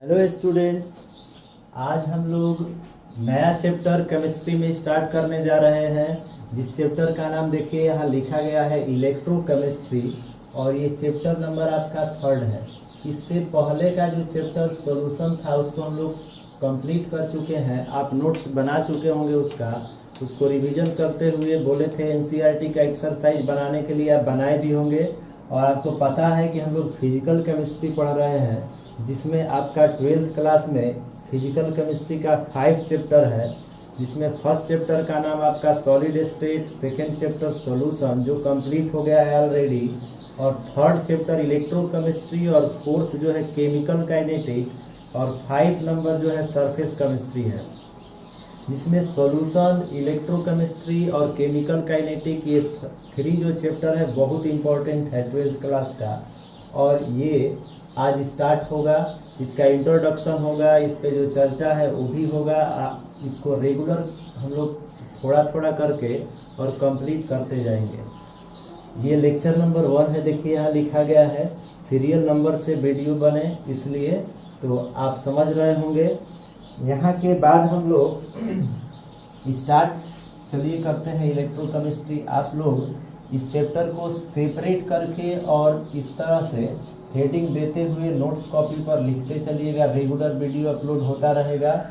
Hello students, आज हम लोग नया चैप्टर केमिस्ट्री में स्टार्ट करने जा रहे हैं। जिस चैप्टर का नाम देखिए यहाँ लिखा गया है इलेक्ट्रोकेमिस्ट्री, और ये चैप्टर नंबर आपका 3rd है। इससे पहले का जो चैप्टर सॉल्यूशन था उसको हम लोग कंप्लीट कर चुके हैं। आप नोट्स बना चुके होंगे, उसको रिवीजन करते हुए बोले थे एनसीईआरटी का एक्सरसाइज बनाने के लिए, आप बनाए भी होंगे। और आपको पता है कि हम लोग फिजिकल केमिस्ट्री पढ़ रहे हैं, जिसमें आपका 12th क्लास में फिजिकल केमिस्ट्री का 5 चैप्टर है, जिसमें फर्स्ट चैप्टर का नाम आपका solid state, second chapter solution जो कंप्लीट हो गया है ऑलरेडी, और थर्ड चैप्टर इलेक्ट्रोकेमिस्ट्री, और फोर्थ जो है केमिकल काइनेटिक, और 5 नंबर जो है सरफेस केमिस्ट्री है। जिसमें सॉल्यूशन, इलेक्ट्रोकेमिस्ट्री और केमिकल काइनेटिक, ये 3 जो चैप्टर है बहुत इंपॉर्टेंट है 12th क्लास का, और ये आज स्टार्ट होगा। इसका इंट्रोडक्शन होगा, इस पे जो चर्चा है वो भी होगा। इसको रेगुलर हम लोग थोड़ा थोड़ा करके और कंप्लीट करते जाएंगे। ये लेक्चर नंबर 1 है, देखिए यहाँ लिखा गया है सीरियल नंबर से वीडियो बने, इसलिए तो आप समझ रहे होंगे। यहाँ के बाद हम लोग स्टार्ट चलिए करते हैं इलेक्ट्रोकेमिस्ट्री। आप लोग इस चैप्टर को सेपरेट करके और इस तरह से हेडिंग देते हुए नोट्स कॉपी पर लिखते चलिएगा। रेगुलर वीडियो अपलोड होता रहेगा,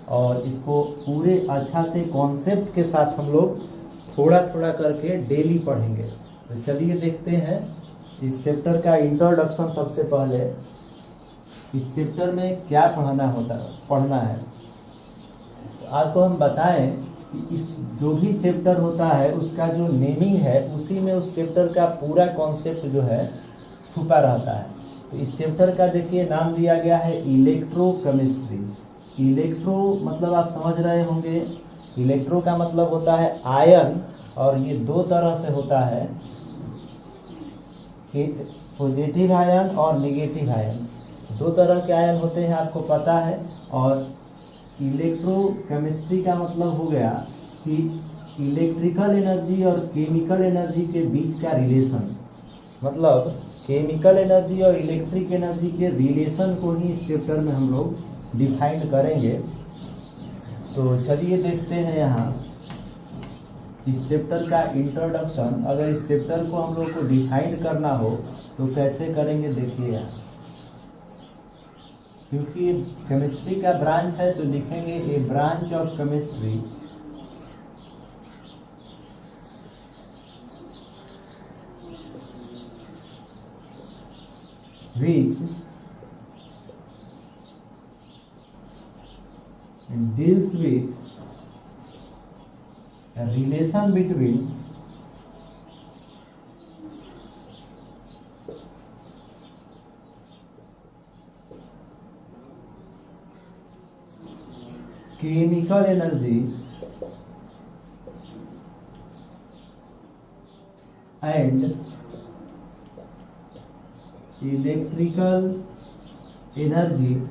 और इसको पूरे अच्छा से कॉन्सेप्ट के साथ हम लोग थोड़ा थोड़ा करके डेली पढ़ेंगे। तो चलिए देखते हैं इस चैप्टर का इंट्रोडक्शन। सबसे पहले इस चैप्टर में क्या पढ़ना है। तो आपको हम बताएं कि इस जो भी चैप्टर होता है उसका जो नेमिंग है, उसी में उस चैप्टर का पूरा कॉन्सेप्ट जो है छुपा रहता है। तो इस चैप्टर का देखिए नाम दिया गया है इलेक्ट्रोकेमिस्ट्री। इलेक्ट्रो मतलब आप समझ रहे होंगे, इलेक्ट्रो का मतलब होता है आयन, और ये 2 तरह से होता है, पॉजिटिव आयन और नेगेटिव आयन। 2 तरह के आयन होते हैं, आपको पता है। और इलेक्ट्रोकेमिस्ट्री का मतलब हो गया कि इलेक्ट्रिकल एनर्जी और केमिकल एनर्जी के बीच का रिलेशन, मतलब केमिकल एनर्जी और इलेक्ट्रिक एनर्जी के रिलेशन को ही इस चैप्टर में हम लोग डिफाइन करेंगे। तो चलिए देखते हैं यहाँ इस चैप्टर का इंट्रोडक्शन। अगर इस चैप्टर को हम लोग को डिफाइन करना हो तो कैसे करेंगे, देखिए यहाँ, क्योंकि केमिस्ट्री का ब्रांच है तो लिखेंगे a branch of chemistry which deals with a relation between chemical energy and electrical energy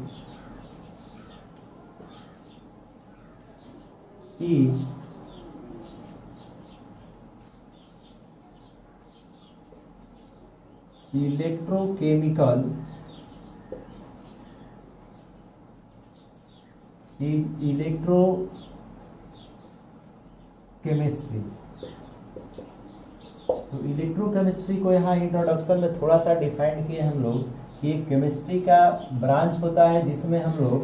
is electrochemical is electrochemistry। तो इलेक्ट्रोकेमिस्ट्री को यहाँ इंट्रोडक्शन में थोड़ा सा डिफाइन किए हम लोग कि एक केमिस्ट्री का ब्रांच होता है जिसमें हम लोग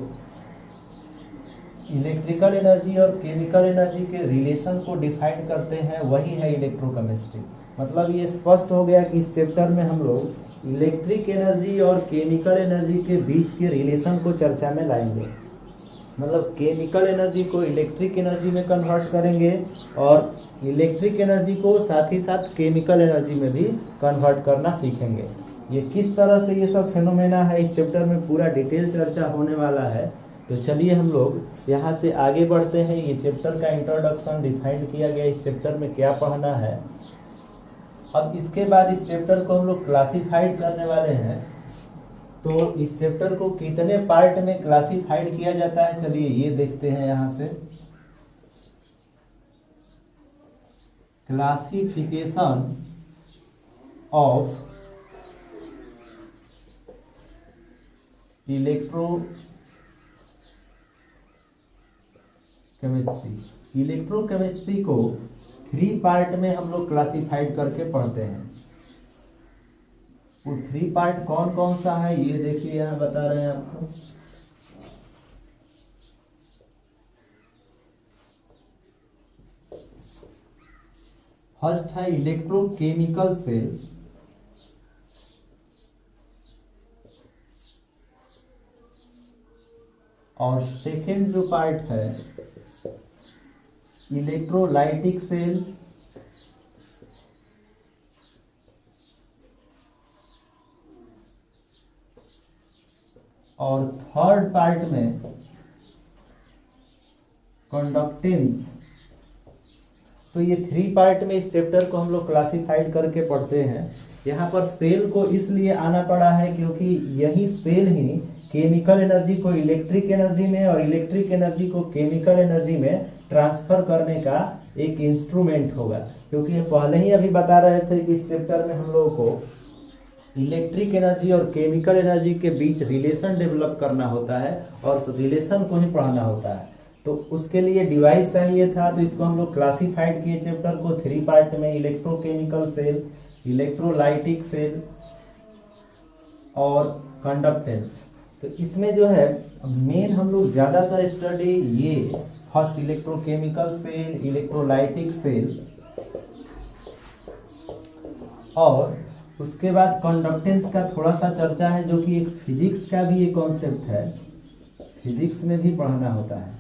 इलेक्ट्रिकल एनर्जी और केमिकल एनर्जी के रिलेशन को डिफाइन करते हैं, वही है इलेक्ट्रोकेमिस्ट्री। मतलब ये स्पष्ट हो गया कि इस चैप्टर में हम लोग इलेक्ट्रिक एनर्जी और केमिकल एनर्जी के बीच के रिलेशन को चर्चा में लाएंगे। मतलब केमिकल एनर्जी को इलेक्ट्रिक एनर्जी में कन्वर्ट करेंगे, और इलेक्ट्रिक एनर्जी को साथ ही साथ केमिकल एनर्जी में भी कन्वर्ट करना सीखेंगे। ये किस तरह से ये सब फेनोमेना है, इस चैप्टर में पूरा डिटेल चर्चा होने वाला है। तो चलिए हम लोग यहाँ से आगे बढ़ते हैं। ये चैप्टर का इंट्रोडक्शन डिफाइन किया गया, इस चैप्टर में क्या पढ़ना है। अब इसके बाद इस चैप्टर को हम लोग क्लासिफाइड करने वाले हैं। तो इस चैप्टर को कितने पार्ट में क्लासिफाइड किया जाता है, चलिए ये देखते हैं यहाँ से। क्लासिफिकेशन ऑफ इलेक्ट्रोकेमिस्ट्री को 3 पार्ट में हम लोग क्लासिफाइड करके पढ़ते हैं। वो 3 पार्ट कौन कौन सा है ये देखिए यहाँ बता रहे हैं आपको। फर्स्ट है इलेक्ट्रोकेमिकल सेल, और सेकेंड जो पार्ट है इलेक्ट्रोलाइटिक सेल, और थर्ड पार्ट में कंडक्टेंस। तो ये 3 पार्ट में इस चैप्टर को हम लोग क्लासिफाइड करके पढ़ते हैं। यहाँ पर सेल को इसलिए आना पड़ा है क्योंकि यही सेल ही केमिकल एनर्जी को इलेक्ट्रिक एनर्जी में और इलेक्ट्रिक एनर्जी को केमिकल एनर्जी में ट्रांसफर करने का एक इंस्ट्रूमेंट होगा। क्योंकि पहले ही अभी बता रहे थे कि इस चैप्टर में हम लोगों को इलेक्ट्रिक एनर्जी और केमिकल एनर्जी के बीच रिलेशन डेवलप करना होता है और उस रिलेशन को ही पढ़ाना होता है। तो उसके लिए डिवाइस चाहिए था, तो इसको हम लोग क्लासिफाइड किए चैप्टर को 3 पार्ट में, इलेक्ट्रोकेमिकल सेल, इलेक्ट्रोलाइटिक सेल और कंडक्टेंस। तो इसमें जो है मेन हम लोग ज़्यादातर स्टडी ये first electrochemical cell, electrolytic cell और उसके बाद कंडक्टेंस का थोड़ा सा चर्चा है, जो कि एक फिजिक्स का भी एक कॉन्सेप्ट है, फिजिक्स में भी पढ़ाना होता है।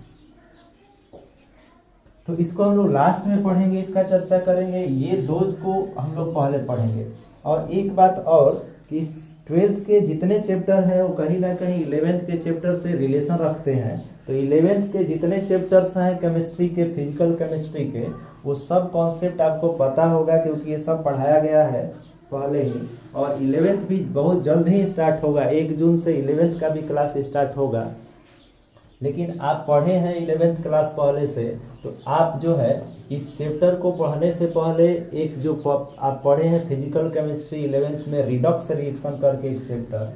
तो इसको हम लोग लास्ट में पढ़ेंगे, इसका चर्चा करेंगे। ये 2 को हम लोग पहले पढ़ेंगे। और एक बात और कि इस 12th के जितने चैप्टर हैं वो कहीं ना कहीं 11th के चैप्टर से रिलेशन रखते हैं। तो 11th के जितने चैप्टर्स हैं केमिस्ट्री के, फिजिकल केमिस्ट्री के, वो सब कॉन्सेप्ट आपको पता होगा क्योंकि ये सब पढ़ाया गया है पहले ही। और 11th भी बहुत जल्द ही स्टार्ट होगा, 1 जून से 11th का भी क्लास स्टार्ट होगा। लेकिन आप पढ़े हैं 11th क्लास पहले से, तो आप जो है इस चैप्टर को पढ़ने से पहले एक जो आप पढ़े हैं फिजिकल केमिस्ट्री 11th में रिडॉक्स रिएक्शन करके एक चैप्टर,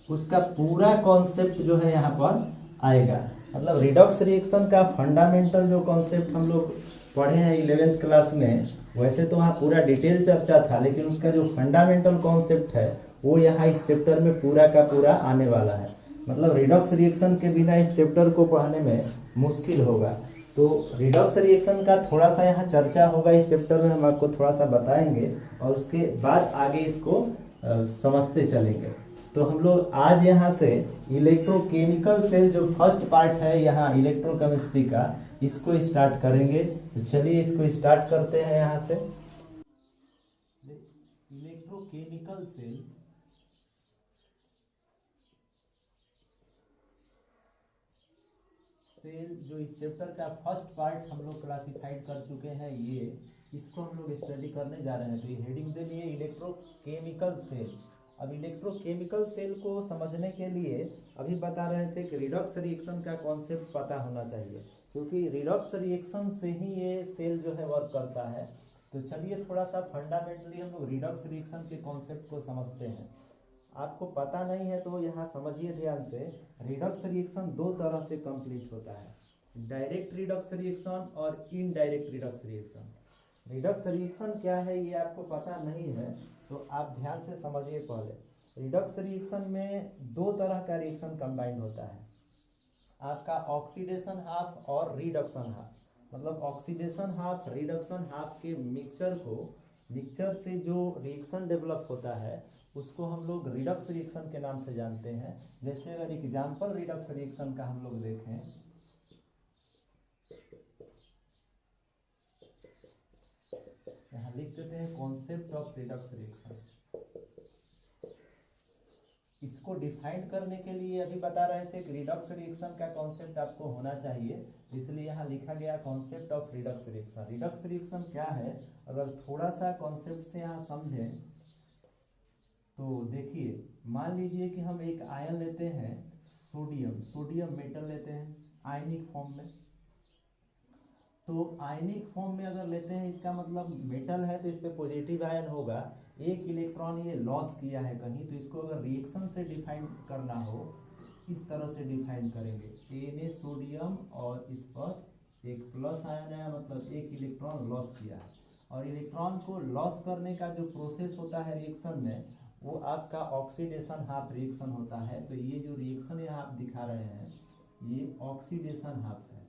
उसका पूरा कॉन्सेप्ट जो है यहाँ पर आएगा। मतलब रिडॉक्स रिएक्शन का फंडामेंटल जो कॉन्सेप्ट हम लोग पढ़े हैं 11th क्लास में, वैसे तो वहाँ पूरा डिटेल चर्चा था, लेकिन उसका जो फंडामेंटल कॉन्सेप्ट है वो यहाँ इस चैप्टर में पूरा का पूरा आने वाला है। मतलब रिडॉक्स रिएक्शन के बिना इस चैप्टर को पढ़ने में मुश्किल होगा। तो रिडॉक्स रिएक्शन का थोड़ा सा यहाँ चर्चा होगा इस चैप्टर में, हम आपको थोड़ा सा बताएंगे और उसके बाद आगे इसको समझते चलेंगे। तो हम लोग आज यहाँ से इलेक्ट्रोकेमिकल सेल जो फर्स्ट पार्ट है यहाँ इलेक्ट्रोकेमिस्ट्री का, इसको स्टार्ट करेंगे। तो चलिए इसको स्टार्ट करते हैं यहाँ से। इलेक्ट्रोकेमिकल सेल जो इस चैप्टर का फर्स्ट पार्ट हम लोग क्लासिफाइड कर चुके हैं, ये इसको हम लोग स्टडी करने जा रहे हैं। तो ये हेडिंग दे लिए इलेक्ट्रोकेमिकल सेल। अब इलेक्ट्रोकेमिकल सेल को समझने के लिए अभी बता रहे थे कि रिडॉक्स रिएक्शन का कॉन्सेप्ट पता होना चाहिए, क्योंकि रिडॉक्स रिएक्शन से ही ये सेल जो है वर्क करता है। तो चलिए थोड़ा सा फंडामेंटली हम लोग रिडॉक्स रिएक्शन के कॉन्सेप्ट को समझते हैं। आपको पता नहीं है तो यहाँ समझिए ध्यान से। रिडॉक्स रिएक्शन 2 तरह से कंप्लीट होता है, डायरेक्ट रिडॉक्स रिएक्शन और indirect redox reaction. Redox reaction क्या है ये आपको पता नहीं है तो आप ध्यान से समझिए पहले। रिडॉक्स रिएक्शन में 2 तरह का रिएक्शन कंबाइंड होता है, आपका ऑक्सीडेशन हाफ और रिडक्शन हाफ। मतलब ऑक्सीडेशन हाफ रिडक्शन हाफ के मिक्सचर से जो रिएक्शन डेवलप होता है उसको हम लोग रिडक्स रिएक्शन के नाम से जानते हैं। जैसे अगर एग्जाम्पल रिडक्स रिएक्शन का हम लोग देखें, यहाँ लिख देते हैं कॉन्सेप्ट ऑफ रिडक्स रिएक्शन। इसको डिफाइन करने के लिए अभी बता रहे थे कि रिडक्स रिएक्शन का कॉन्सेप्ट आपको होना चाहिए, इसलिए यहाँ लिखा गया concept of Redux reaction. Redux reaction क्या है, अगर थोड़ा सा कॉन्सेप्ट से यहाँ समझें तो देखिए, मान लीजिए कि हम एक आयन लेते हैं सोडियम मेटल लेते हैं आयनिक फॉर्म में, तो आयनिक फॉर्म में अगर लेते हैं, इसका मतलब मेटल है तो इस पे पॉजिटिव आयन होगा, एक इलेक्ट्रॉन ये लॉस किया है कहीं, तो इसको अगर रिएक्शन से डिफाइन करना हो इस तरह से डिफाइन करेंगे, Na सोडियम और इस पर एक प्लस आयन है, मतलब एक इलेक्ट्रॉन लॉस किया है। और इलेक्ट्रॉन को लॉस करने का जो प्रोसेस होता है रिएक्शन में, वो आपका ऑक्सीडेशन हाफ रिएक्शन होता है। तो ये जो रिएक्शन यहाँ आप दिखा रहे हैं ये ऑक्सीडेशन हाफ है।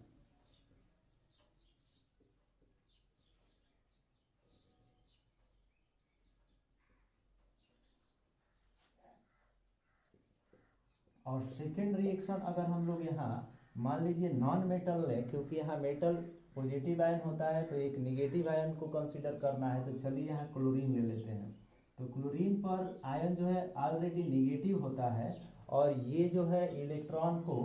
और सेकेंड रिएक्शन अगर हम लोग यहाँ मान लीजिए नॉन मेटल लें, क्योंकि यहाँ मेटल पॉजिटिव आयन होता है तो एक निगेटिव आयन को कंसीडर करना है, तो चलिए यहाँ क्लोरीन ले लेते हैं। तो क्लोरीन पर आयन जो है ऑलरेडी निगेटिव होता है और ये जो है इलेक्ट्रॉन को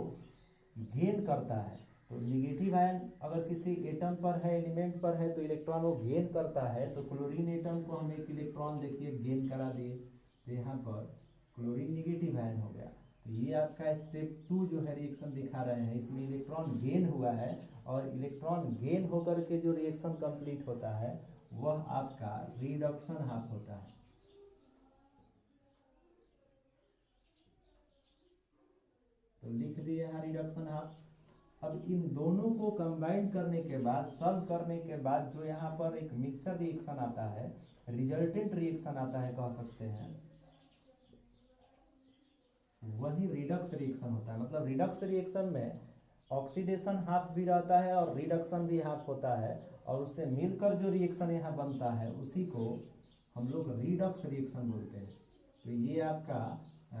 गेन करता है। तो निगेटिव आयन अगर किसी एटम पर है, एलिमेंट पर है, तो इलेक्ट्रॉन वो गेन करता है। तो क्लोरीन एटम को हम एक इलेक्ट्रॉन देखिए गेन करा दिए, तो यहाँ पर क्लोरीन निगेटिव आयन हो गया। तो ये आपका स्टेप 2 जो है रिएक्शन दिखा रहे हैं, इसमें इलेक्ट्रॉन गेन हुआ है और इलेक्ट्रॉन गेन होकर के जो रिएक्शन कंप्लीट होता है वह आपका रिडक्शन हाफ होता है। तो लिख दिए यहाँ रिडक्शन हाफ। अब इन दोनों को कंबाइन करने के बाद, सॉल्व करने के बाद जो यहाँ पर एक मिक्सचर रिएक्शन आता है, रिजल्टेंट रिएक्शन आता है कह सकते हैं, वही रिडक्स रिएक्शन होता है। मतलब रिडक्स रिएक्शन में ऑक्सीडेशन हाफ भी रहता है और रिडक्शन भी हाफ होता है, और उससे मिलकर जो रिएक्शन यहाँ बनता है उसी को हम लोग रिडक्स रिएक्शन बोलते हैं। तो ये आपका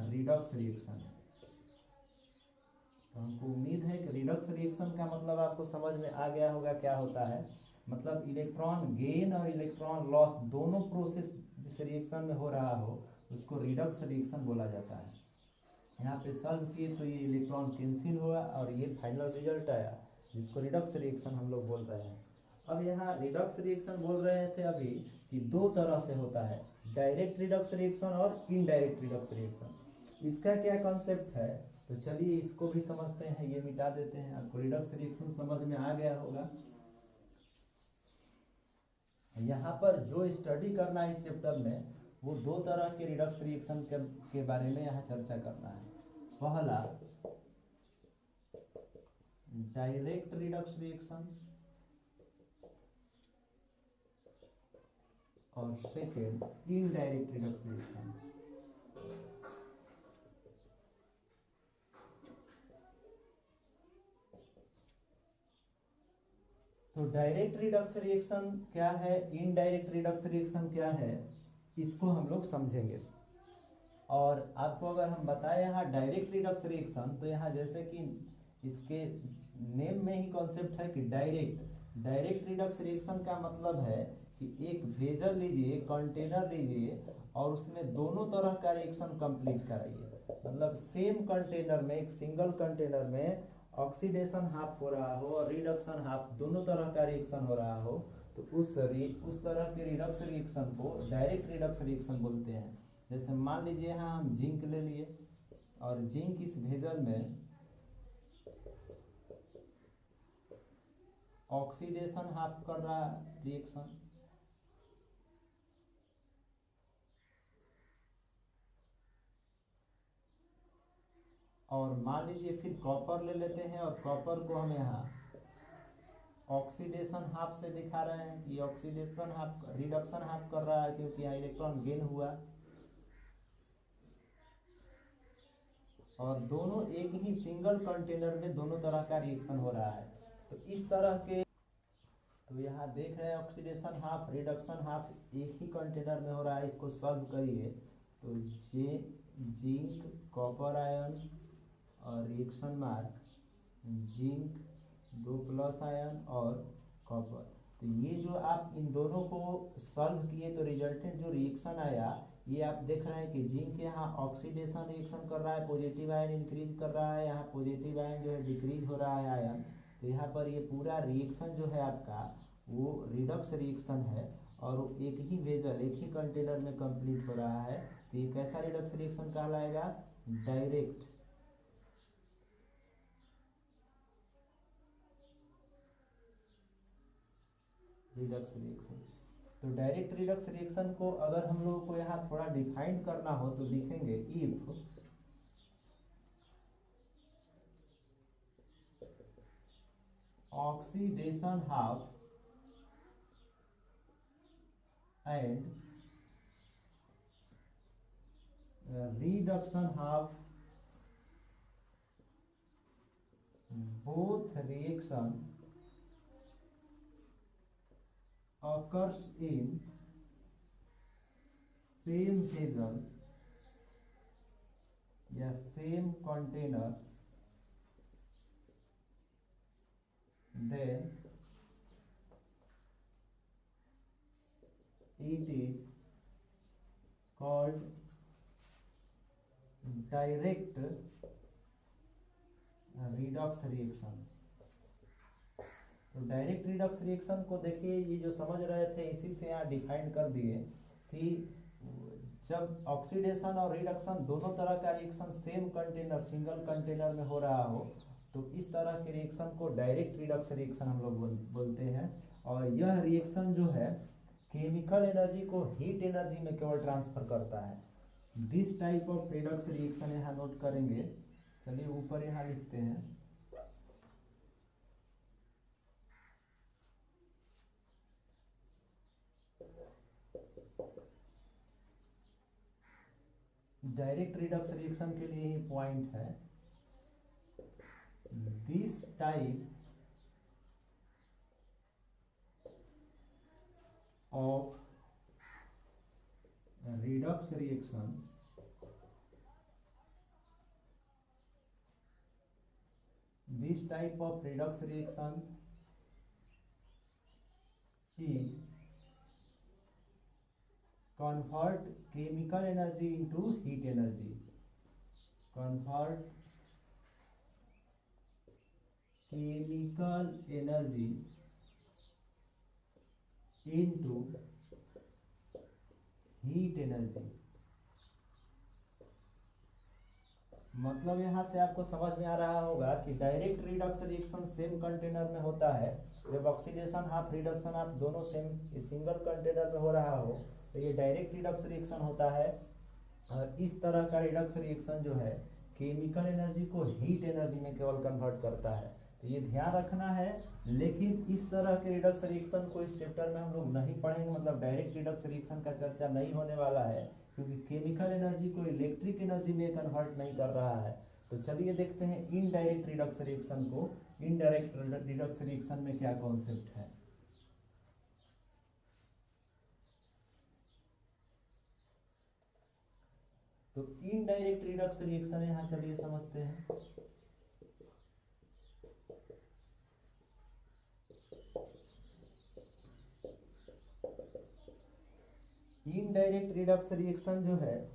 रिडक्स रिएक्शन है। तो हमको उम्मीद है कि रिडक्स रिएक्शन का मतलब आपको समझ में आ गया होगा क्या होता है। मतलब इलेक्ट्रॉन गेन और इलेक्ट्रॉन लॉस दोनों प्रोसेस जिस रिएक्शन में हो रहा हो उसको रिडक्स रिएक्शन बोला जाता है। यहाँ पे सॉल्व किए तो ये इलेक्ट्रॉन कैंसिल हुआ और ये फाइनल रिजल्ट आया जिसको रिडक्स रिएक्शन हम लोग बोल रहे हैं। अब यहाँ रिडक्स रिएक्शन बोल रहे थे अभी कि दो तरह से होता है, डायरेक्ट रिडक्स रिएक्शन और इनडायरेक्ट रिडक्स रिएक्शन। इसका क्या कॉन्सेप्ट है, तो चलिए इसको भी समझते हैं, ये मिटा देते हैं। आपको रिडक्स रिएक्शन समझ में आ गया होगा। यहाँ पर जो स्टडी करना है इस चैप्टर में वो दो तरह के रिडक्स रिएक्शन के बारे में यहाँ चर्चा करना है। पहला डायरेक्ट रिडक्स रिएक्शन और सेकेंड इनडायरेक्ट रिडक्स रिएक्शन। तो डायरेक्ट रिडक्स रिएक्शन क्या है, इनडायरेक्ट रिडक्स रिएक्शन क्या है, इसको हम लोग समझेंगे। और आपको अगर हम बताएं यहाँ डायरेक्ट रिडक्स रिएक्शन, तो यहाँ जैसे कि इसके नेम में ही कॉन्सेप्ट है कि डायरेक्ट रिडक्स रिएक्शन का मतलब है कि एक वेजल लीजिए, एक कंटेनर लीजिए और उसमें दोनों तरह का रिएक्शन कंप्लीट कराइए। मतलब सेम कंटेनर में, एक सिंगल कंटेनर में ऑक्सीडेशन हाफ हो रहा हो और रिडक्शन हाफ, दोनों तरह का रिएक्शन हो रहा हो, तो उस तरह के रिडक्स रिएक्शन को डायरेक्ट रिडक्स रिएक्शन बोलते हैं। जैसे मान लीजिए यहाँ हम जिंक ले लिए और जिंक इस भेजल में ऑक्सीडेशन हाफ कर रहा है रिएक्शन, और मान लीजिए फिर कॉपर ले लेते हैं और कॉपर को हम यहाँ ऑक्सीडेशन हाफ से दिखा रहे हैं कि ऑक्सीडेशन हाफ रिडक्शन हाफ कर रहा है क्योंकि यहाँ इलेक्ट्रॉन गेन हुआ, और दोनों एक ही सिंगल कंटेनर में दोनों तरह का रिएक्शन हो रहा है। तो इस तरह के, तो यहाँ देख रहे हैं ऑक्सीडेशन हाफ रिडक्शन हाफ एक ही कंटेनर में हो रहा है। इसको सॉल्व करिए तो जिंक कॉपर आयन और reaction mark zinc 2 plus ion और कॉपर। तो ये जो आप इन दोनों को सॉल्व किए तो रिजल्टेंट जो रिएक्शन आया, ये आप देख रहे हैं कि जिंक यहाँ ऑक्सीडेशन रिएक्शन कर रहा है, पॉजिटिव आयन इंक्रीज कर रहा है, यहाँ पॉजिटिव आयन जो है डिक्रीज हो रहा है आयन। तो यहाँ पर ये पूरा रिएक्शन जो है आपका वो रिडक्स रिएक्शन है और एक ही वेजल, एक ही कंटेनर में कंप्लीट हो रहा है। तो ये कैसा रिडक्स रिएक्शन कहलाएगा, डायरेक्ट। Redux reaction. तो डायरेक्ट रिडक्स रिएक्शन को अगर हम लोगों को यहाँ थोड़ा डिफाइंड करना हो तो लिखेंगे if oxidation half and reduction half both reaction occurs in same vessel या same container, then it is called direct Redux reaction. तो डायरेक्ट रिडक्स रिएक्शन को देखिए, ये जो समझ रहे थे इसी से यहाँ डिफाइन कर दिए कि जब ऑक्सीडेशन और रिडक्शन दोनों तरह का reaction same container single container में हो रहा हो तो इस तरह के रिएक्शन को डायरेक्ट रिडक्स रिएक्शन हम लोग बोलते हैं। और यह रिएक्शन जो है केमिकल एनर्जी को हीट एनर्जी में केवल ट्रांसफर करता है। This type of Redux reaction यहाँ नोट करेंगे। चलिए ऊपर यहाँ लिखते हैं डायरेक्ट रिडक्स रिएक्शन के लिए ही पॉइंट है, this type of redox reaction this type of redox reaction is convert chemical energy into heat energy, convert chemical energy into heat energy. मतलब यहां से आपको समझ में आ रहा होगा कि direct Redux reaction same container में होता है। जब ऑक्सीडेशन हाफ रिडक्शन हाफ दोनों सेम सिंगल कंटेनर में हो रहा हो तो ये डायरेक्ट रिडक्स रिएक्शन होता है। और इस तरह का रिडक्स रिएक्शन जो है केमिकल एनर्जी को हीट एनर्जी में केवल कन्वर्ट करता है। तो ये ध्यान रखना है। लेकिन इस तरह के रिडक्स रिएक्शन को इस चैप्टर में हम लोग नहीं पढ़ेंगे, मतलब डायरेक्ट रिडक्स रिएक्शन का चर्चा नहीं होने वाला है क्योंकि केमिकल एनर्जी को इलेक्ट्रिक एनर्जी में कन्वर्ट नहीं कर रहा है। तो चलिए देखते हैं इनडायरेक्ट रिडक्स रिएक्शन को। इनडायरेक्ट रिडक्स रिएक्शन में क्या कॉन्सेप्ट है। तो इनडायरेक्ट रिडक्स रिएक्शन यहां चलिए समझते हैं। इनडायरेक्ट रिडक्स रिएक्शन जो है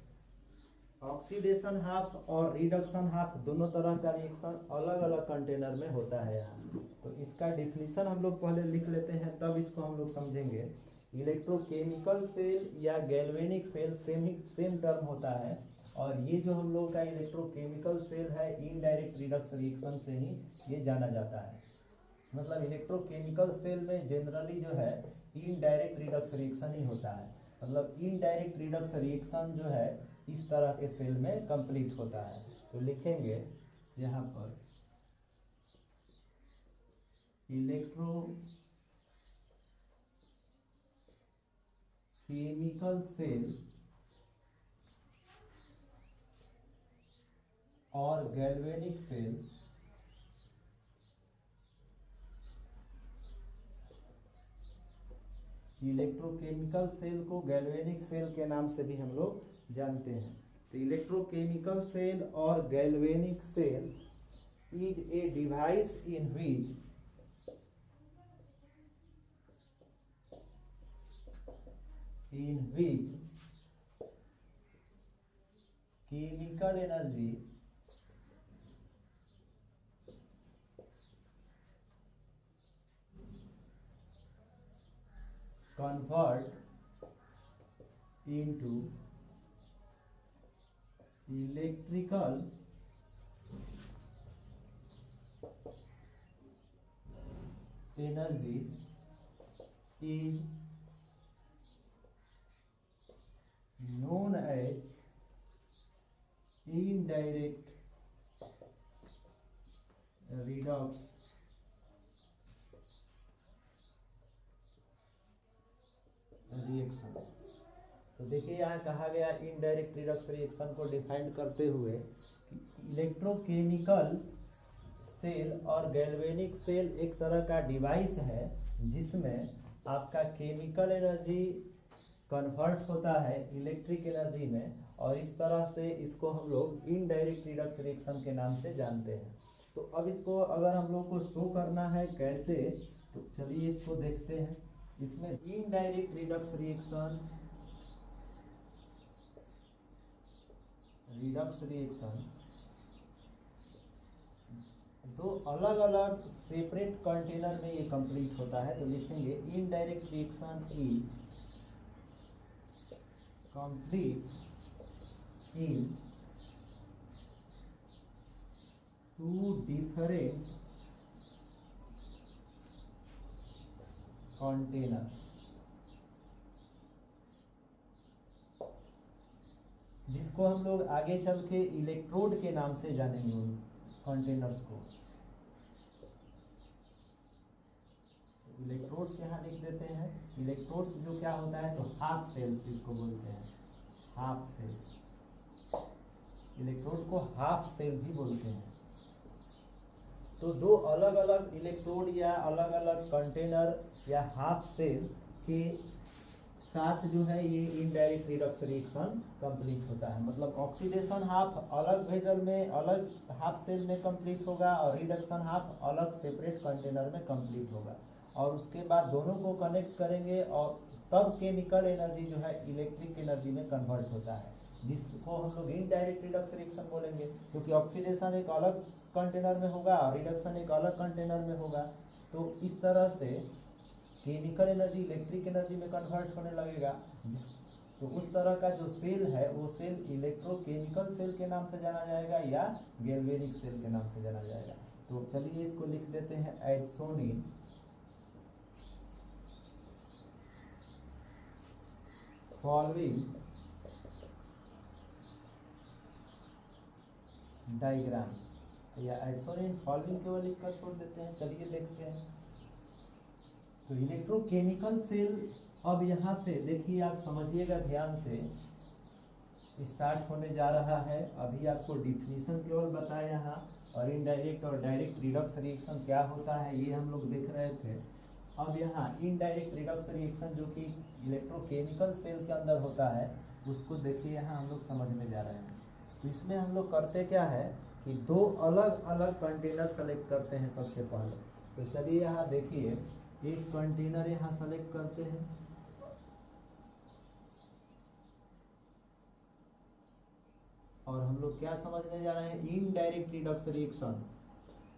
ऑक्सीडेशन हाफ और रिडक्शन हाफ दोनों तरह का रिएक्शन अलग अलग कंटेनर में होता है यहाँ। तो इसका डिफिनीशन हम लोग पहले लिख लेते हैं तब इसको हम लोग समझेंगे। इलेक्ट्रोकेमिकल सेल या गैल्वेनिक सेल सेम टर्म होता है। और ये जो हम लोग का इलेक्ट्रोकेमिकल सेल है इनडायरेक्ट रिडक्स रिएक्शन से ही ये जाना जाता है। मतलब इलेक्ट्रोकेमिकल सेल में जनरली जो है इनडायरेक्ट रिडक्स रिएक्शन ही होता है। मतलब इनडायरेक्ट रिडक्स रिएक्शन जो है इस तरह के सेल में कंप्लीट होता है। तो लिखेंगे यहाँ पर इलेक्ट्रोकेमिकल सेल और गैल्वेनिक सेल इलेक्ट्रोकेमिकल सेल को गैल्वेनिक सेल के नाम से भी हम लोग जानते हैं। तो इलेक्ट्रोकेमिकल सेल और galvanic cell is a device in which chemical energy convert into electrical energy is known as indirect redox reaction. तो देखिए यहाँ कहा गया इनडायरेक्ट रिडक्स रिएक्शन को डिफाइन करते हुए कि इलेक्ट्रोकेमिकल सेल और गैल्वेनिक सेल एक तरह का डिवाइस है जिसमें आपका केमिकल एनर्जी कन्वर्ट होता है इलेक्ट्रिक एनर्जी में, और इस तरह से इसको हम लोग इनडायरेक्ट रिडक्स रिएक्शन के नाम से जानते हैं। तो अब इसको अगर हम लोग को शो करना है कैसे, तो चलिए इसको देखते हैं। इसमें इनडायरेक्ट रिडक्स रिएक्शन दो अलग अलग सेपरेट कंटेनर में ये कंप्लीट होता है। तो लिखेंगे indirect reaction is complete in two different containers, जिसको हम लोग आगे चल के इलेक्ट्रोड के नाम से जानेंगे उन कंटेनर्स को। तो इलेक्ट्रोड्स यहाँ लिख देते हैं। इलेक्ट्रोड्स जो क्या होता है, तो हाफ सेल्स इसको बोलते हैं, हाफ सेल। इलेक्ट्रोड को हाफ सेल भी बोलते हैं। तो दो अलग अलग इलेक्ट्रोड या अलग अलग कंटेनर या हाफ सेल के साथ जो है ये इनडायरेक्ट रिडक्स रिएक्शन कंप्लीट होता है। मतलब ऑक्सीडेशन हाफ अलग वेसल में अलग हाफ सेल में कंप्लीट होगा और रिडक्शन हाफ अलग सेपरेट कंटेनर में कंप्लीट होगा, और उसके बाद दोनों को कनेक्ट करेंगे और तब केमिकल एनर्जी जो है इलेक्ट्रिक एनर्जी में कन्वर्ट होता है, जिसको हम लोग इनडायरेक्ट रिडक्स रिएक्शन बोलेंगे। क्योंकि ऑक्सीडेशन एक अलग कंटेनर में होगा और रिडक्शन एक अलग कंटेनर में होगा। तो इस तरह से केमिकल एनर्जी इलेक्ट्रिक एनर्जी में कन्वर्ट होने लगेगा। तो उस तरह का जो सेल है वो सेल इलेक्ट्रोकेमिकल सेल के नाम से जाना जाएगा या गैल्वेनिक सेल के नाम से जाना जाएगा। तो चलिए इसको लिख देते हैं as shown in following diagram, या एज शोन इन फॉलोइंग केवल लिखकर छोड़ देते हैं। चलिए देखते हैं। तो इलेक्ट्रोकेमिकल सेल अब यहाँ से देखिए, आप समझिएगा ध्यान से, स्टार्ट होने जा रहा है। अभी आपको डिफिनीशन केवल बताया यहाँ, और इनडायरेक्ट और डायरेक्ट रिडक्स रिएक्शन क्या होता है ये हम लोग देख रहे थे। अब यहाँ इनडायरेक्ट रिडक्स रिएक्शन जो कि इलेक्ट्रोकेमिकल सेल के अंदर होता है उसको देखिए यहाँ हम लोग समझने जा रहे हैं। तो इसमें हम लोग करते क्या है कि दो अलग अलग कंटेनर सेलेक्ट करते हैं सबसे पहले। तो चलिए यहाँ देखिए, एक कंटेनर यहाँ सेलेक्ट करते हैं, और हम लोग क्या समझने जा रहे हैं, इनडायरेक्ट रिडक्स रिएक्शन।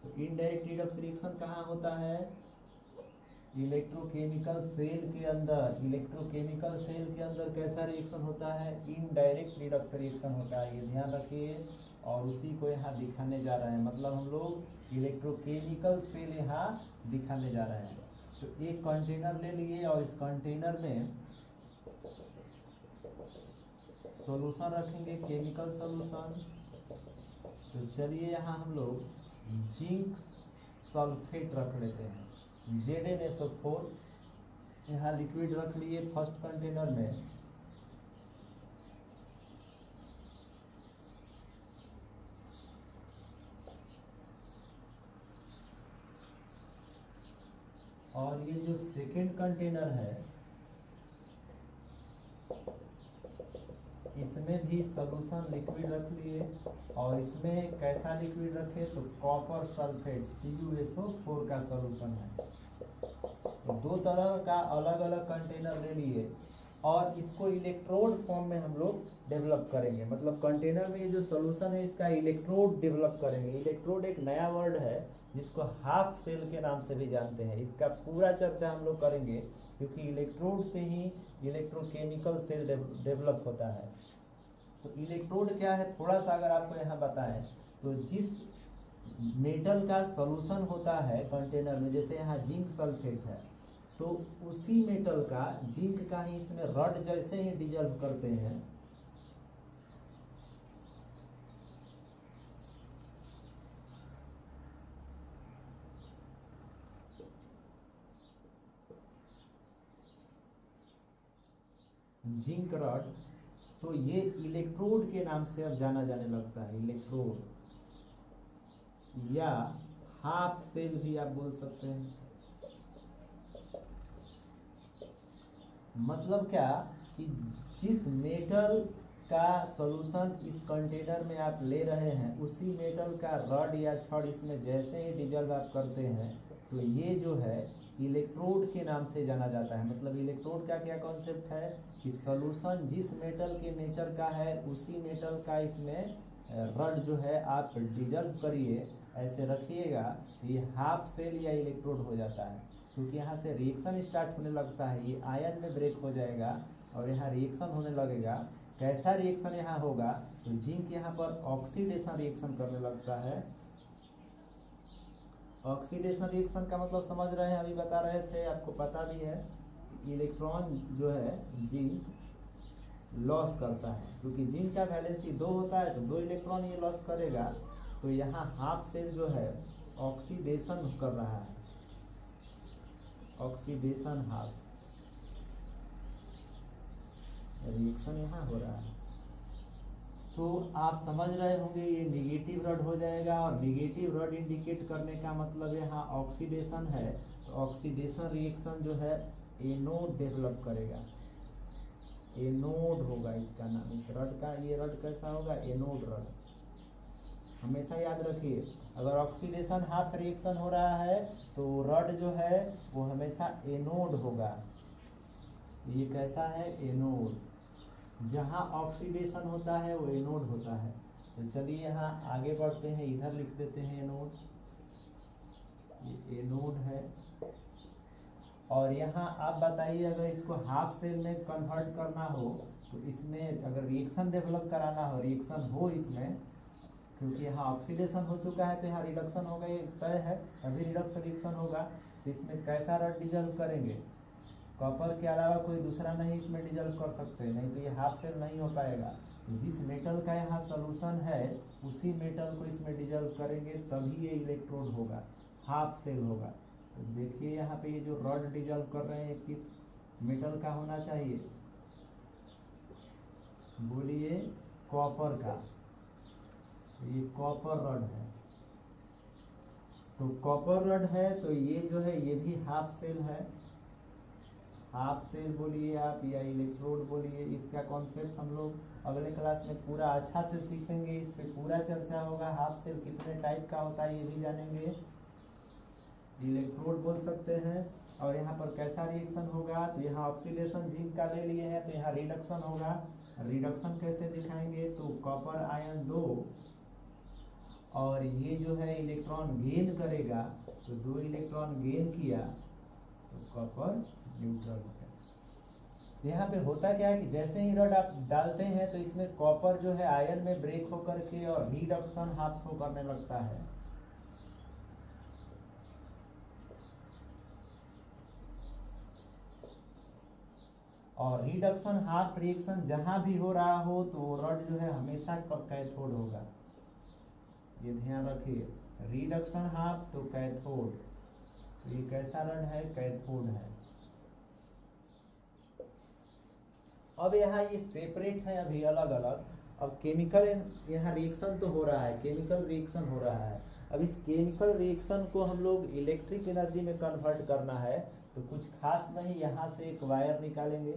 तो इनडायरेक्ट रिडक्स रिएक्शन कहाँ होता है, इलेक्ट्रोकेमिकल सेल के अंदर। इलेक्ट्रोकेमिकल सेल के अंदर कैसा रिएक्शन होता है, इनडायरेक्ट रिडक्स रिएक्शन होता है, ये ध्यान रखिए। और उसी को यहाँ दिखाने जा रहे हैं, मतलब हम लोग इलेक्ट्रोकेमिकल सेल यहाँ दिखाने जा रहे हैं। तो एक कंटेनर ले लिए और इस कंटेनर में सॉल्यूशन रखेंगे, केमिकल सॉल्यूशन। तो चलिए यहाँ हम लोग जिंक सल्फेट रख लेते हैं, ZnSO4 यहाँ लिक्विड रख लिए फर्स्ट कंटेनर में। और ये जो सेकेंड कंटेनर है इसमें भी सॉल्यूशन लिक्विड रख लिए, और इसमें कैसा लिक्विड रखे, तो कॉपर सल्फेट CuSO4 का सॉल्यूशन है। तो दो तरह का अलग अलग कंटेनर ले लिए और इसको इलेक्ट्रोड फॉर्म में हम लोग डेवलप करेंगे। मतलब कंटेनर में ये जो सॉल्यूशन है इसका इलेक्ट्रोड डेवलप करेंगे। इलेक्ट्रोड एक नया वर्ड है जिसको हाफ सेल के नाम से भी जानते हैं। इसका पूरा चर्चा हम लोग करेंगे क्योंकि इलेक्ट्रोड से ही इलेक्ट्रोकेमिकल सेल डेवलप होता है। तो इलेक्ट्रोड क्या है, थोड़ा सा अगर आपको यहाँ बताएं तो जिस मेटल का सॉल्यूशन होता है कंटेनर में, जैसे यहाँ जिंक सल्फेट है, तो उसी मेटल का जिंक का ही इसमें रड जैसे ही डिजल्व करते हैं जिंक रॉड, तो ये इलेक्ट्रोड के नाम से अब जाना जाने लगता है। इलेक्ट्रोड या हाफ सेल भी आप बोल सकते हैं। मतलब क्या कि जिस मेटल का सॉल्यूशन इस कंटेनर में आप ले रहे हैं उसी मेटल का रड या छड़ इसमें जैसे ही डिजल्व आप करते हैं तो ये जो है इलेक्ट्रोड के नाम से जाना जाता है। मतलब इलेक्ट्रोड का क्या कॉन्सेप्ट है कि सॉल्यूशन जिस मेटल के नेचर का है उसी मेटल का इसमें रड जो है आप डिजल्व करिए, ऐसे रखिएगा, ये हाफ सेल या इलेक्ट्रोड हो जाता है। क्योंकि यहाँ से रिएक्शन स्टार्ट होने लगता है, ये आयन में ब्रेक हो जाएगा और यहाँ रिएक्शन होने लगेगा। कैसा रिएक्शन यहाँ होगा तो जिंक यहाँ पर ऑक्सीडेशन रिएक्शन करने लगता है। ऑक्सीडेशन रिएक्शन का मतलब समझ रहे हैं, अभी बता रहे थे, आपको पता भी है, इलेक्ट्रॉन जो है जिंक लॉस करता है। क्योंकि जिंक का वैलेंसी 2 होता है तो 2 इलेक्ट्रॉन ये लॉस करेगा। तो यहाँ हाफ सेल जो है ऑक्सीडेशन कर रहा है, ऑक्सीडेशन हाफ रिएक्शन यहाँ हो रहा है। तो आप समझ रहे होंगे ये निगेटिव रड हो जाएगा और निगेटिव रड इंडिकेट करने का मतलब यहाँ ऑक्सीडेशन है। तो ऑक्सीडेशन रिएक्शन जो है एनोड डेवलप करेगा, एनोड होगा इसका नाम। इस रड का, ये रड कैसा होगा, एनोड रड। हमेशा याद रखिए, अगर ऑक्सीडेशन हाफ रिएक्शन हो रहा है तो रड जो है वो हमेशा एनोड होगा। ये कैसा है, एनोड। जहाँ ऑक्सीडेशन होता है वो एनोड होता है। तो चलिए यहाँ आगे बढ़ते हैं, इधर लिख देते हैं एनोड, ये एनोड है। और यहाँ आप बताइए, अगर इसको हाफ सेल में कन्वर्ट करना हो तो इसमें अगर रिएक्शन डेवलप कराना हो, रिएक्शन हो इसमें, क्योंकि यहाँ ऑक्सीडेशन हो चुका है तो यहाँ रिडक्शन होगा, ये तय है, अभी रिडक्शन रिएक्शन होगा। तो इसमें कैसा रड डिजल्व करेंगे, कॉपर के अलावा कोई दूसरा नहीं इसमें डिजल्व कर सकते, नहीं तो ये हाफ सेल नहीं हो पाएगा। जिस मेटल का यहाँ सोल्यूशन है उसी मेटल को इसमें डिजल्व करेंगे तभी ये इलेक्ट्रोड होगा, हाफ सेल होगा। तो देखिए यहाँ पे ये जो रड डिजल्व कर रहे हैं किस मेटल का होना चाहिए, बोलिए कॉपर का। ये कॉपर रड है, तो कॉपर रड है तो ये जो है ये भी हाफ सेल है। हाफ सेल बोलिए आप या इलेक्ट्रोड बोलिए, इसका कॉन्सेप्ट हम लोग अगले क्लास में पूरा अच्छा से सीखेंगे, इस पे पूरा चर्चा होगा। हाफ सेल कितने टाइप का होता है ये भी जानेंगे, इलेक्ट्रोड बोल सकते हैं। और यहाँ पर कैसा रिएक्शन होगा, तो यहाँ ऑक्सीडेशन जिंक का ले लिए हैं तो यहाँ रिडक्शन होगा। रिडक्शन कैसे दिखाएंगे, तो कॉपर आयन 2 और ये जो है इलेक्ट्रॉन गेन करेगा, तो 2 इलेक्ट्रॉन गेन किया तो कॉपर न्यूट्रल हो गया। यहाँ पे होता क्या है कि जैसे ही रड आप डालते हैं तो इसमें कॉपर जो है आयन में ब्रेक होकर के और रिडक्शन हाफ शो करने लगता है। और रिडक्शन हाफ रिएक्शन जहां भी हो रहा हो तो रड जो है हमेशा कैथोड होगा, ये ध्यान रखिए। रिडक्शन हाफ तो कैथोड, तो ये कैसा रड है, कैथोड है। अब यहाँ ये सेपरेट है, अभी अलग अलग। अब केमिकल यहाँ रिएक्शन तो हो रहा है, केमिकल रिएक्शन हो रहा है। अब इस केमिकल रिएक्शन को हम लोग इलेक्ट्रिक एनर्जी में कन्वर्ट करना है, तो कुछ खास नहीं, यहाँ से एक वायर निकालेंगे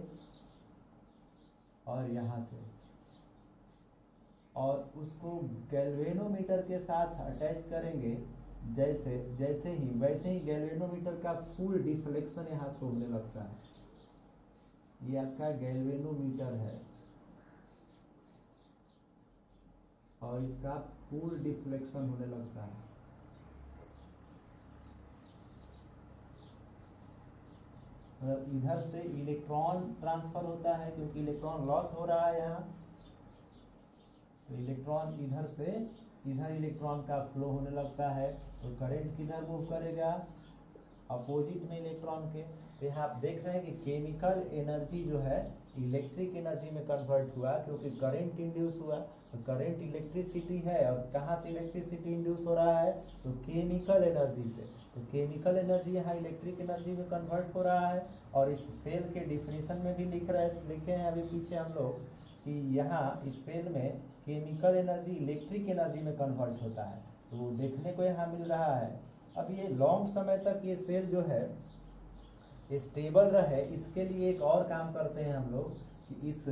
और यहाँ से, और उसको गैल्वेनोमीटर के साथ अटैच करेंगे। जैसे जैसे ही वैसे ही गैल्वेनोमीटर का फुल डिफ्लेक्शन यहाँ शो होने लगता है। ये आपका गैल्वेनोमीटर है और इसका फुल डिफ्लेक्शन होने लगता है। मतलब इधर से इलेक्ट्रॉन ट्रांसफर होता है, क्योंकि इलेक्ट्रॉन लॉस हो रहा है यहाँ, तो इलेक्ट्रॉन इधर से इधर इलेक्ट्रॉन का फ्लो होने लगता है। तो करंट किधर मूव करेगा, अपोजिट में इलेक्ट्रॉन के। तो यहाँ आप देख रहे हैं कि केमिकल एनर्जी जो है इलेक्ट्रिक एनर्जी में कन्वर्ट हुआ, क्योंकि करंट इंड्यूस हुआ। तो करंट इलेक्ट्रिसिटी है, और कहाँ से इलेक्ट्रिसिटी इंड्यूस हो रहा है, तो केमिकल एनर्जी से। तो केमिकल एनर्जी यहाँ इलेक्ट्रिक एनर्जी में कन्वर्ट हो रहा है। और इस सेल के डिफिनीशन में भी लिखे हैं अभी पीछे हम लोग कि यहाँ इस सेल में केमिकल एनर्जी इलेक्ट्रिक एनर्जी में कन्वर्ट होता है, तो वो देखने को यहाँ मिल रहा है। अब ये लॉन्ग समय तक ये सेल जो है स्टेबल रहे, इसके लिए एक और काम करते हैं हम लोग कि इस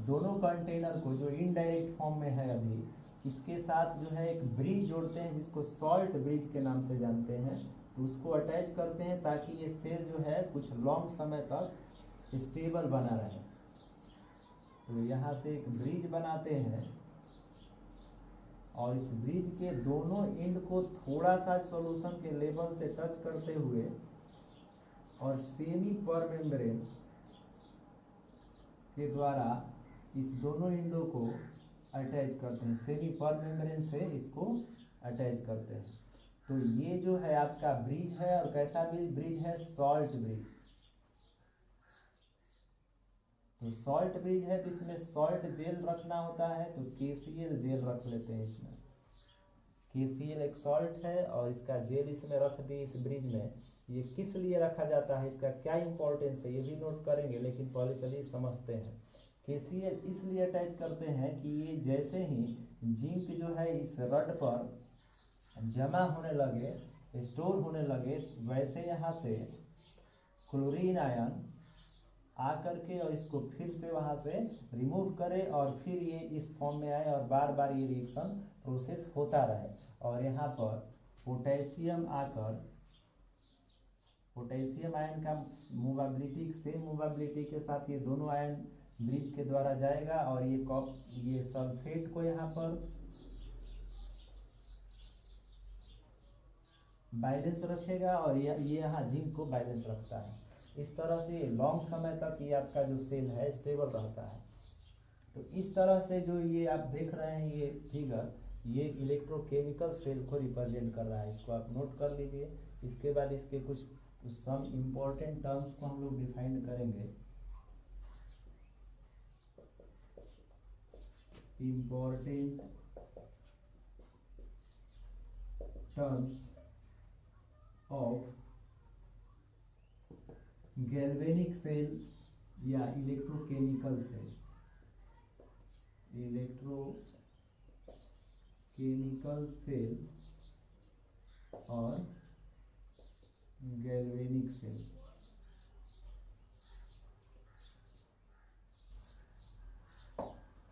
दोनों कंटेनर को जो इनडायरेक्ट फॉर्म में है अभी, इसके साथ जो है एक ब्रिज जोड़ते हैं जिसको सॉल्ट ब्रिज के नाम से जानते हैं। तो उसको अटैच करते हैं ताकि ये सेल जो है कुछ लॉन्ग समय तक स्टेबल बना रहे। तो यहाँ से एक ब्रिज बनाते हैं, और इस ब्रिज के दोनों एंड को थोड़ा सा सॉल्यूशन के लेवल से टच करते हुए और सेमी पर मेम्ब्रेन के द्वारा इस दोनों एंडों को अटैच करते हैं। सेमी पर मेम्ब्रेन से इसको अटैच करते हैं। तो ये जो है आपका ब्रिज है, और कैसा ब्रिज है, सॉल्ट ब्रिज। तो सॉल्ट ब्रिज है तो इसमें सॉल्ट जेल रखना होता है, तो KCl जेल रख लेते हैं इसमें। KCl एक सॉल्ट है और इसका जेल इसमें रख दिए इस ब्रिज में। ये किस लिए रखा जाता है, इसका क्या इंपॉर्टेंस है, ये भी नोट करेंगे, लेकिन पहले चलिए समझते हैं। KCl इसलिए अटैच करते हैं कि ये जैसे ही जिंक जो है इस रड पर जमा होने लगे, स्टोर होने लगे, वैसे यहाँ से क्लोरीन आयन आकर के और इसको फिर से वहाँ से रिमूव करे, और फिर ये इस फॉर्म में आए और बार बार ये रिएक्शन प्रोसेस होता रहे। और यहाँ पर पोटेशियम आकर पोटेशियम आयन का मूवेबिलिटी, सेम मूवेबिलिटी के साथ ये दोनों आयन ब्रिज के द्वारा जाएगा, और ये सल्फेट को यहाँ पर बैलेंस रखेगा, और ये यहाँ जिंक को बैलेंस रखता है। इस तरह से लॉन्ग समय तक ये आपका जो सेल है स्टेबल रहता है। तो इस तरह से जो ये आप देख रहे हैं ये फिगर, ये इलेक्ट्रोकेमिकल सेल को रिप्रेजेंट कर रहा है। इसको आप नोट कर लीजिए। इसके बाद इसके कुछ सम इम्पोर्टेंट टर्म्स को हम लोग डिफाइन करेंगे। Important terms of galvanic cell या इलेक्ट्रोकेमिकल सेल। इलेक्ट्रोकेमिकल सेल और गैल्वेनिक सेल।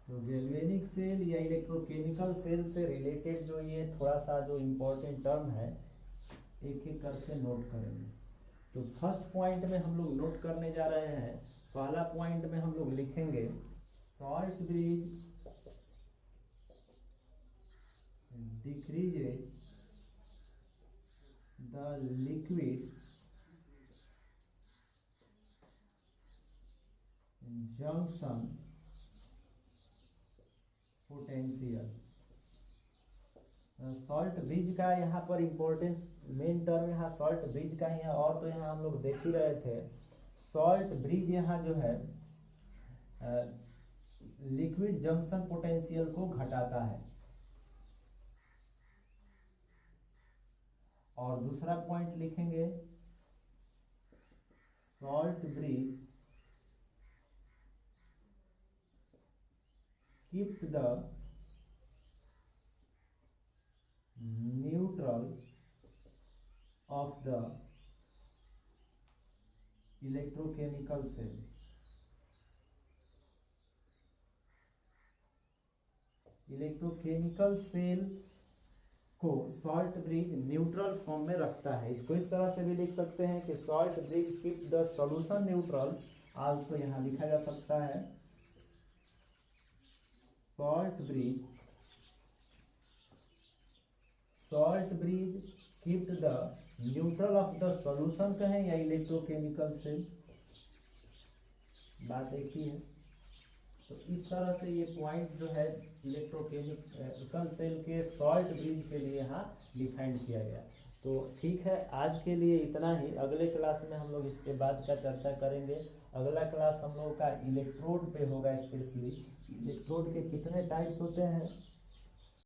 तो गैल्वेनिक सेल या इलेक्ट्रोकेमिकल सेल से रिलेटेड जो ये थोड़ा सा जो इम्पोर्टेंट टर्म है, एक एक करके नोट करेंगे। तो फर्स्ट पॉइंट में हम लोग नोट करने जा रहे हैं। पहला पॉइंट में हम लोग लिखेंगे salt bridge decreases the liquid junction potential. Salt bridge का यहाँ पर इम्पोर्टेंस, मेन टर्म यहाँ सॉल्ट ब्रिज का ही है, और तो यहाँ हम लोग देख ही रहे थे। सॉल्ट ब्रिज यहाँ जो है लिक्विड जंक्शन पोटेंशियल को घटाता है। और दूसरा पॉइंट लिखेंगे salt bridge keep the neutral of the electrochemical cell. Electrochemical cell को सॉल्ट ब्रिज न्यूट्रल फॉर्म में रखता है। इसको इस तरह से भी लिख सकते हैं कि salt bridge keep the solution neutral, also यहाँ लिखा जा सकता है salt bridge keep the neutral of the solution कहें या इलेक्ट्रोकेमिकल सेल, बात एक ही है। तो इस तरह से ये पॉइंट जो है इलेक्ट्रोकेमिकल सेल के सॉल्ट ब्रिज के लिए यहाँ डिफाइंड किया गया। तो ठीक है, आज के लिए इतना ही। अगले क्लास में हम लोग इसके बाद का चर्चा करेंगे। अगला क्लास हम लोग का इलेक्ट्रोड पे होगा। स्पेशली इलेक्ट्रोड के कितने टाइप्स होते हैं